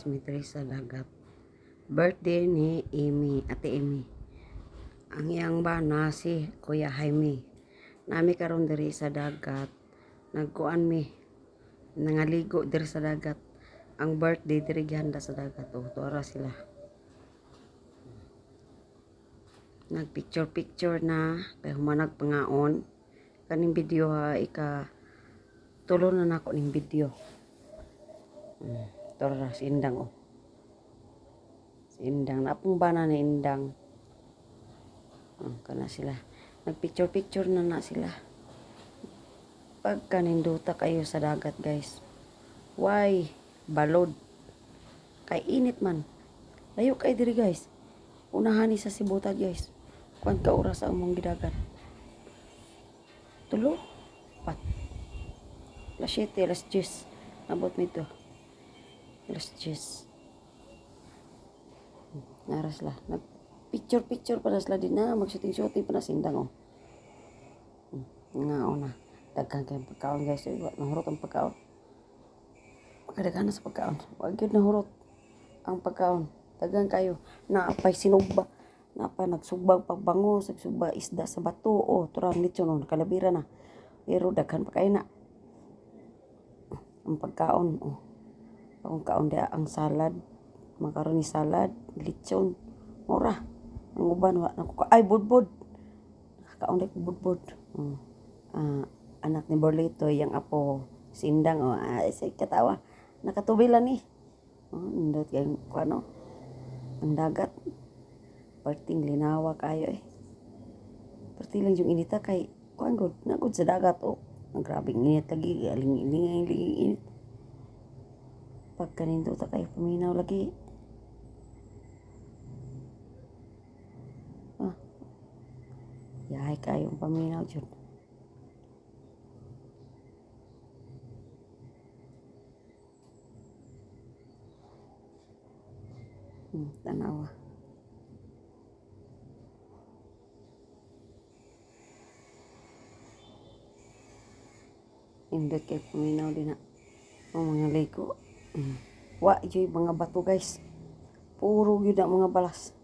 guys, may diri sa dagat. Birthday ni Ate Amy. Ang iyang bana si Kuya Jaime. Nami karon diri sa dagat. Nagkuan mi. Nangaligo diri sa dagat. Ang birthday diri gihanda sa dagat. Tuara sila. Nagpicture na kay humanag pangaon. Kaning video ha tulo na nako ning video. Tuara si Indang oh. Si Indang napong bana ni Indang. Kana sila. Nagpicture na sila. Pagka ninduta kayo sa dagat guys. Why? Balod. Kay init man. Layo kay diri guys. Unahan ni sa Sibutad guys. Kuan ka oras ang mong gidagat. 3, 4. Alas 7, alas 10. Abot mi to. Alas 10. Naras la. Nag-picture pa na sila din na. Mag-shooting pa na sindang oh. Nga na. Daghang kayong pagkaon guys. Nahurot ang pagkaon. Magkadaghan na sa pagkaon. Wag yun nahurot ang pagkaon. Daghang kayo. Naapay sinugba. Naapay nagsugbag pagbangos. Nagsugba isda sa bato. O, turang lechon. O, nakalabira na. Pero daghan pa kayo na. Ang pagkaon. O. Ang kaon dia ang salad. Macaroni salad. Lechon. Mura. Ang uban. Ay, budbud. Nakakaon dia budbud. Anak ni Borlito. Yang apo. Sindang. O, say katawa. Nakatubilan ni. Nindot kayong ano. Ang dagat. Parting linawa kayo eh. Parting lang yung inita kay kuan god nagod sa dagat oh. Ang grabing init lagi, aling init. Pagka nindot kayo paminaw lagi. Yahay kayong paminaw jud. Tanawa. Indot kay paminaw din na. O mga liko. Wa joy mga bato guys. Puro yun ang mga balas.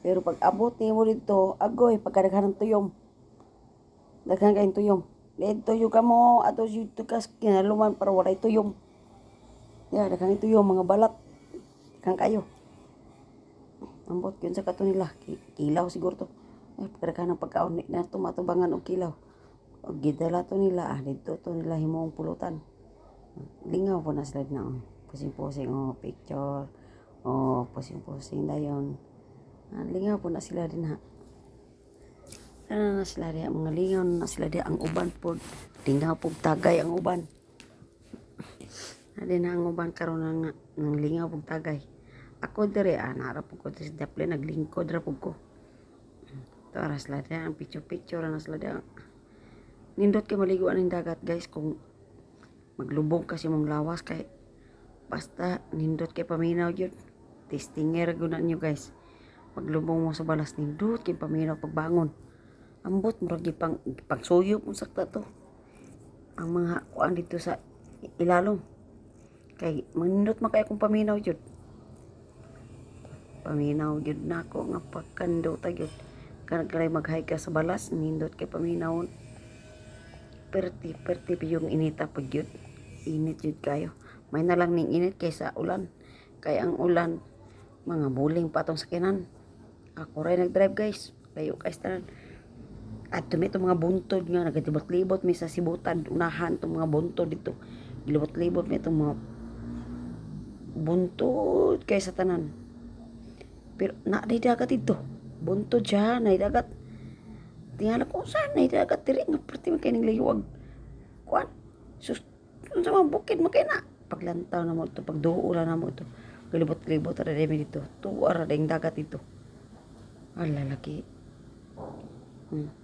Pero pag abot ni mo dito, agoy pagkadaghan ng tuyom. Daghan kayong tuyom. Lead tuyo ka mo ato dito kas kinaluman para walay tuyom. Daghan tuyom mga balat. Daghan kayo. Ambot yun sa kato nila. Kilaw siguro to. Pagkadaghan ng pagkaon na tumatubangan og kilaw. O gidala to nila. Dito to nila himong pulutan. Lingaw po na sila na. Pusing-pusing picture. Pusing-pusing dayon. Lingaw po na sila din ha. Ano na sila din. Mga lingaw na sila din. Ang uban po. Lingaw po tagay ang uban. Din na ang uban karon ng lingaw po tagay. Ako diri, naarap ko sa daple, naglingkod rapog ko. Ito, aras sila din, ang picture na sila din. Nindot kayo maliguan ng dagat, guys, kung maglubog kasi mong lawas, kay basta nindot kayo paminaw yun. Testinger gunan nyo, guys. Maglubog mo sa balas, nindot kayo paminaw pagbangon. Ambot, murag pang suyo mo sakta to. Ang mga kuan dito sa ilalong. Kay, manindot makaya kung paminaw yun. Paminaw yun na ako nga pagkando tayo. Kanagkalay maghay ka sa balas, nindot kay paminawon. Perti yung inita po yun. Init yun kayo. May na lang ning init kaysa ulan. Kaya ang ulan, mga buling pa itong sakinan. Ako rin nag-drive guys. Layo guys tanan. At dumi itong mga buntod nga. Nagatibot-libot may sa Sibutan. Unahan itong mga buntod dito. Libot-libot may itong mga buntod kaysa tanan. Pero naidagat ito. Buntod siya, naidagat. Tingala ko saan naidagat. Tiri nga perti man kayo ng layuwag. Kuan. Sus, sa mga bukid makay na. Paglantaw na mo ito, pagduula na mo ito. Galibot-libot na rin dito. Tuwara na yung dagat ito. Lalaki.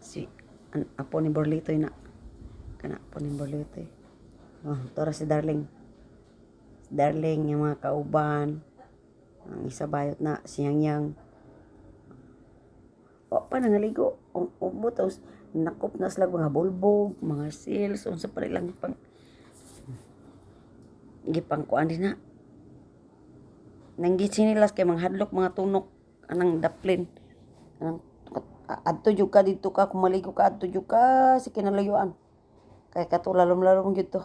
Si apo ni Borlito na. Kana apo ni Borlito. Tora si Darling. Si Darling, yung mga kauban. Ang isa bayot na siyang o pa nangaligo butos nakop na sila mga bulbog mga seals unsa pa lang gipang kuan din na Nanggit sinilas kay manghadlok mga tunok anang daplin. Anang adto jud ka dito ka kumaligo ka adto jud ka sa kinalayuan. Kay katulalom-lalom gyud to.